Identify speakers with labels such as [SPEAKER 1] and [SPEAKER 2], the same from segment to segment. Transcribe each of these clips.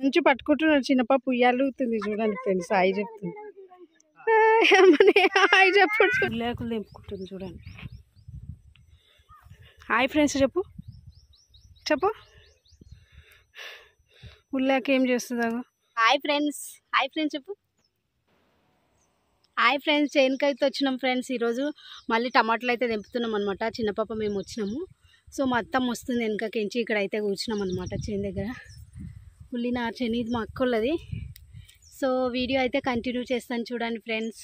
[SPEAKER 1] నుంచి పట్టుకుంటున్నాడు చిన్నపాప ఉయ్యాలుతుంది చూడండి friends. Hi చెప్తుంది. హాయ్ చెప్పు. లేకులు తెంపుకుంటుంది చూడండి. హాయ్ ఫ్రెండ్స్ చెప్పు చెప్పు. ఉల్లాక ఏం చేస్తుందా?
[SPEAKER 2] Hi friends. హాయ్ ఫ్రెండ్స్ చెప్పు. హాయ్ ఫ్రెండ్స్, చేనుకైతే వచ్చినాం ఫ్రెండ్స్. ఈరోజు మళ్ళీ టమాటాలు అయితే తెంపుతున్నాం అనమాట. చిన్నపాప మేము వచ్చినాము. సో మా అత్తమ్మ వస్తుంది వెనకకించి. ఇక్కడ అయితే కూర్చున్నాం అనమాట చేను దగ్గర. ఉల్లినారు చేను, ఇది మా అక్కోళ్ళది. సో వీడియో అయితే కంటిన్యూ చేస్తాను చూడండి friends.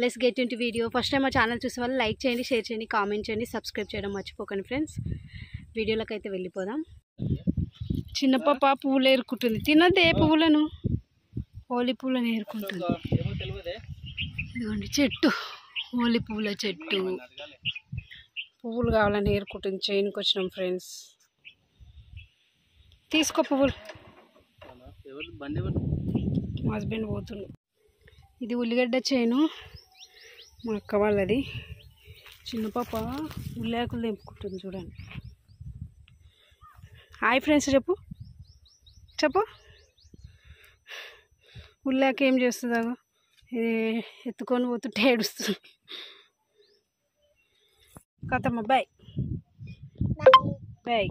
[SPEAKER 2] Let's get into video. First time మా ఛానల్ చూసే వాళ్ళు లైక్ చేయండి, షేర్ చేయండి, కామెంట్ చేయండి, సబ్స్క్రైబ్ చేయడం మర్చిపోకండి ఫ్రెండ్స్. వీడియోలోకి అయితే వెళ్ళిపోదాం.
[SPEAKER 1] చిన్నపాప పువ్వులు ఏరుకుంటుంది. తినద్దే పువ్వులను, హోలీ పువ్వులను ఏరుకుంటుంది. ఇదిగోండి చెట్టు, హోలీ పువ్వుల చెట్టు. పువ్వులు కావాలని ఏరుకుంటుంది. చేనుకి వచ్చినాం ఫ్రెండ్స్. తీసుకో పువ్వులు. మా హస్బెండ్ పోతుంది. ఇది ఉల్లిగడ్డ చేను, మా అక్క వాళ్ళది. చిన్నపాప ఉల్లాకులు తెంపుకుంటుంది చూడండి. హాయ్ ఫ్రెండ్స్ చెప్పు చెప్పు. ఉల్లాక ఏం చేస్తుందా? ఇది ఎత్తుకొని పోతుంటే ఏడుస్తుంది. కథమ్మ బాయ్ బాయ్.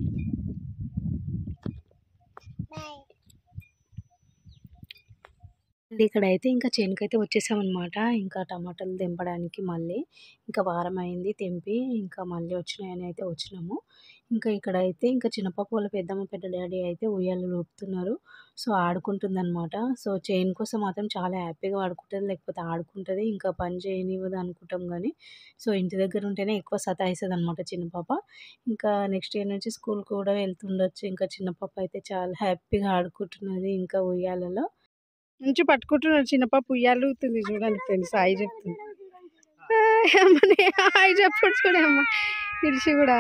[SPEAKER 2] ఇక్కడ అయితే ఇంకా చేనుకైతే వచ్చేసామన్నమాట. ఇంకా టమాటాలు తెంపడానికి మళ్ళీ ఇంకా వారం అయింది తెంపి, ఇంకా మళ్ళీ వచ్చినాయని అయితే వచ్చినాము. ఇంకా ఇక్కడైతే ఇంకా చిన్నపాప వాళ్ళ పెద్దమ్మ పెద్ద డాడీ అయితే ఉయ్యాలు ఊపుతున్నారు. సో ఆడుకుంటుంది అనమాట. సో చేను కోసం మాత్రం చాలా హ్యాపీగా ఆడుకుంటుంది, లేకపోతే ఆడుకుంటుంది ఇంకా పని చేయనివ్వదు అనుకుంటాం. కానీ సో ఇంటి దగ్గర ఉంటేనే ఎక్కువ సతాయిస్తుంది అనమాట చిన్నపాప. ఇంకా నెక్స్ట్ ఇయర్ నుంచి స్కూల్ కూడా వెళ్తుండొచ్చు. ఇంకా చిన్నపాప అయితే చాలా హ్యాపీగా ఆడుకుంటున్నది ఇంకా ఉయ్యాలలో.
[SPEAKER 1] నుంచి పట్టుకుంటున్నాడు చిన్నపాప ఉయ్యాలుతుంది చూడండి ఫ్రెండ్స్. హాయ్ చెప్తుంది. హాయ్ చెప్పు చూడమ్మా. ఇడిచి కూడా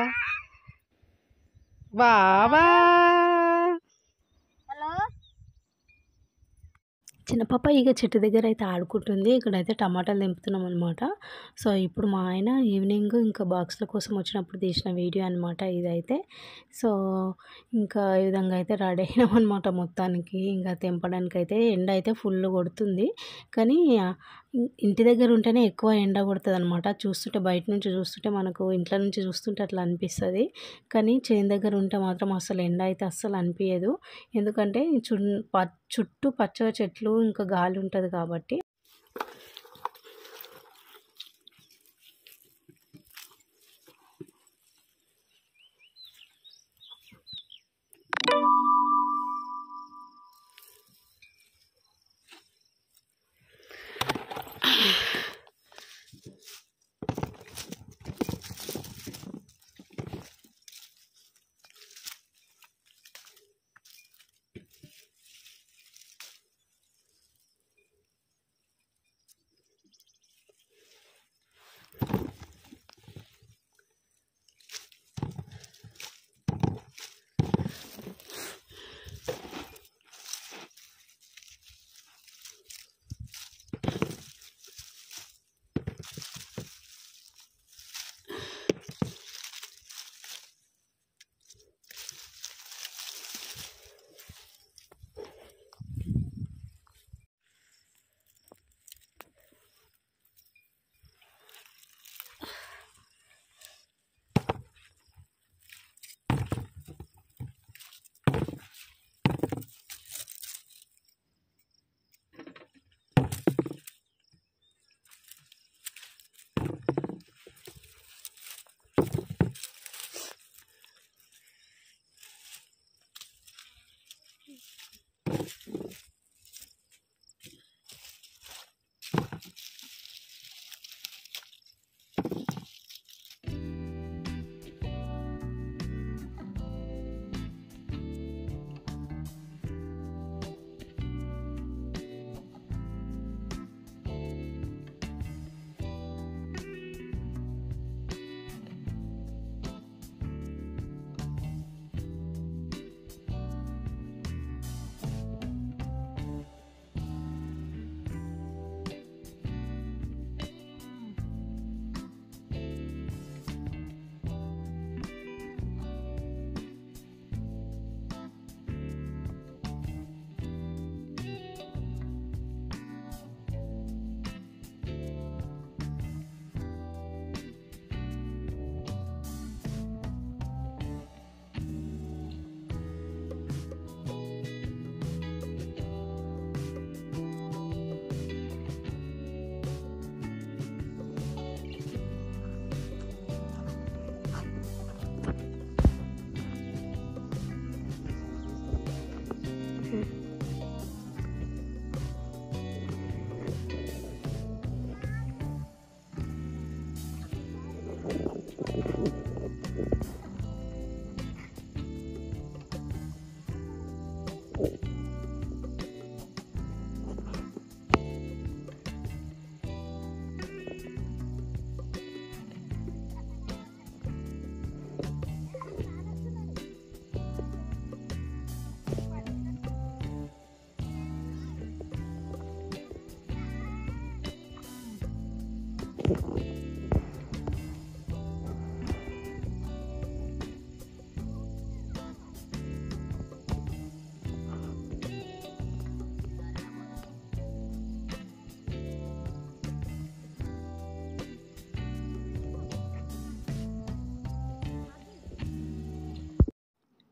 [SPEAKER 1] బాబా.
[SPEAKER 2] చిన్నపాప ఇక చెట్టు దగ్గర అయితే ఆడుకుంటుంది. ఇక్కడైతే టమాటాలు తెంపుతున్నాం అనమాట. సో ఇప్పుడు మా ఆయన ఈవినింగ్ ఇంకా బాక్స్ల కోసం వచ్చినప్పుడు తీసిన వీడియో అనమాట ఇదైతే. సో ఇంకా ఈ విధంగా అయితే రెడీ అయినాం అనమాట మొత్తానికి. ఇంకా తెంపడానికి అయితే ఎండ అయితే ఫుల్ కొడుతుంది. కానీ ఇంటి దగ్గర ఉంటేనే ఎక్కువ ఎండ కొడుతుంది అనమాట. చూస్తుంటే బయట నుంచి చూస్తుంటే మనకు ఇంట్లో నుంచి చూస్తుంటే అట్లా అనిపిస్తుంది. కానీ చేను దగ్గర ఉంటే మాత్రం అసలు ఎండ అయితే అస్సలు అనిపించదు. ఎందుకంటే చుట్టూ పచ్చగా చెట్లు ఇంకా గాలి ఉంటుంది కాబట్టి.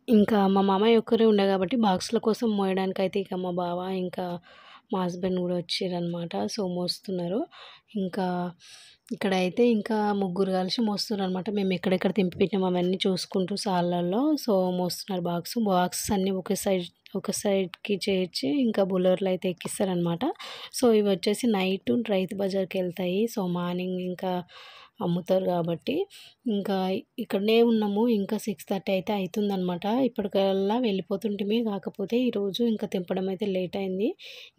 [SPEAKER 2] ఇంకా మా మామయ్య ఒక్కరే ఉండే కాబట్టి బాక్స్ల కోసం మోయడానికైతే ఇక మా బావ ఇంకా మా హస్బెండ్ కూడా వచ్చిరనమాట. సో మోస్తున్నారు. ఇంకా ఇక్కడైతే ఇంకా ముగ్గురు కలిసి మోస్తున్నారనమాట. మేము ఎక్కడెక్కడ తెంపి పెట్టినాం అవన్నీ చూసుకుంటూ సాళ్ళల్లో సో మోస్తున్నారు బాక్స్ అన్నీ ఒక సైడ్కి చేర్చి ఇంకా బుల్లర్లో అయితే ఎక్కిస్తారనమాట. సో ఇవి వచ్చేసి నైట్ రైతు బజార్కి వెళ్తాయి. సో మార్నింగ్ ఇంకా అమ్ముతారు కాబట్టి ఇంకా ఇక్కడనే ఉన్నాము. ఇంకా 6:30 అయితే అవుతుందనమాట. ఇప్పటికల్లా వెళ్ళిపోతుంటిమి. కాకపోతే ఈరోజు ఇంకా తెంపడం అయితే లేట్ అయింది.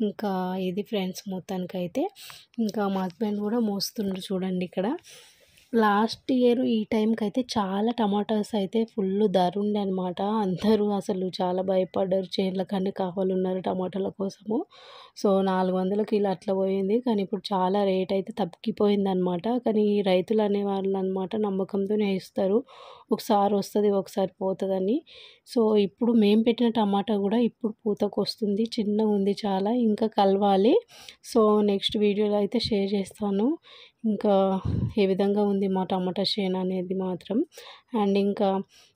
[SPEAKER 2] ఇంకా ఇది ఫ్రెండ్స్ మొత్తానికైతే ఇంకా మా హస్బెండ్ కూడా మోస్తుండ్రు చూడండి. ఇక్కడ లాస్ట్ ఇయర్ ఈ టైంకి అయితే చాలా టమాటాస్ అయితే ఫుల్ ధర ఉండే అనమాట. అందరూ అసలు చాలా భయపడ్డారు. చేన్లకన్నీ కావాలన్నారు టమాటాల కోసము. సో 400 కిలో అట్లా పోయింది. కానీ ఇప్పుడు చాలా రేట్ అయితే తగ్గిపోయిందనమాట. కానీ ఈ రైతులు అనేవాళ్ళు అనమాట నమ్మకంతోనే వేస్తారు. ఒకసారి వస్తుంది ఒకసారి పోతుందని. సో ఇప్పుడు మేము పెట్టిన టమాటా కూడా ఇప్పుడు పూతకొస్తుంది. చిన్నగా ఉంది చాలా. ఇంకా కలవాలి. సో నెక్స్ట్ వీడియోలో అయితే షేర్ చేస్తాను. ఇంకా ఏ విధంగా ఉంది మా టమాటా చేను అనేది మాత్రం. అండ్ ఇంకా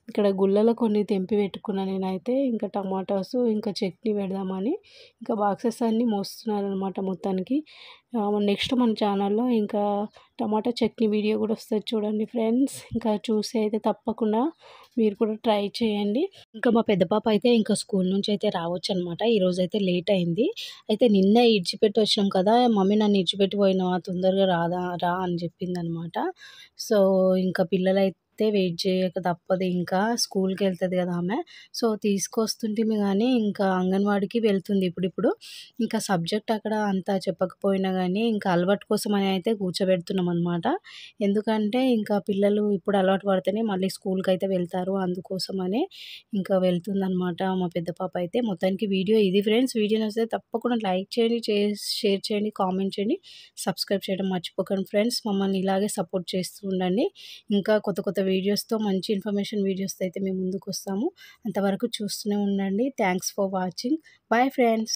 [SPEAKER 2] ఇక్కడ గుళ్ళలో కొన్ని తెంపి పెట్టుకున్నా నేనైతే. ఇంకా టమాటాసు ఇంకా చట్నీ పెడదామని ఇంకా బాక్సెస్ అన్నీ మోస్తున్నారనమాట మొత్తానికి. నెక్స్ట్ మన ఛానల్లో ఇంకా టమాటా చట్నీ వీడియో కూడా వస్తుంది చూడండి ఫ్రెండ్స్. ఇంకా చూసి అయితే తప్పకుండా మీరు కూడా ట్రై చేయండి. ఇంకా మా పెద్ద పాప అయితే ఇంకా స్కూల్ నుంచి అయితే రావచ్చు అనమాట. ఈరోజు అయితే లేట్ అయింది. అయితే నిన్న ఇడిచిపెట్టి వచ్చినాం కదా, మమ్మీ నన్ను ఇడిచిపెట్టి పోయినావా, తొందరగా రా అని చెప్పిందనమాట. సో ఇంకా పిల్లలైతే వెయిట్ చేయక తప్పదు. ఇంకా స్కూల్కి వెళ్తుంది కదా ఆమె. సో తీసుకొస్తుంటేమి కానీ ఇంకా అంగన్వాడికి వెళ్తుంది ఇప్పుడిప్పుడు. ఇంకా సబ్జెక్ట్ అక్కడ అంతా చెప్పకపోయినా కానీ ఇంకా అలవాటు కోసం అని అయితే కూర్చోబెడుతున్నాం అనమాట. ఎందుకంటే ఇంకా పిల్లలు ఇప్పుడు అలవాటు పడితేనే మళ్ళీ స్కూల్కి అయితే వెళ్తారు. అందుకోసమనే ఇంకా వెళ్తుందనమాట మా పెద్ద పాప అయితే. మొత్తానికి వీడియో ఇది ఫ్రెండ్స్. వీడియో నచ్చితే తప్పకుండా లైక్ చేయండి, షేర్ చేయండి, కామెంట్ చేయండి, సబ్స్క్రైబ్ చేయడం మర్చిపోకండి ఫ్రెండ్స్. మమ్మల్ని ఇలాగే సపోర్ట్ చేస్తూ ఉండండి. ఇంకా కొత్త వీడియోస్తో మంచి ఇన్ఫర్మేషన్ వీడియోస్తో అయితే మేము ముందుకు వస్తాము. అంతవరకు చూస్తూనే ఉండండి. Thanks for watching. Bye friends.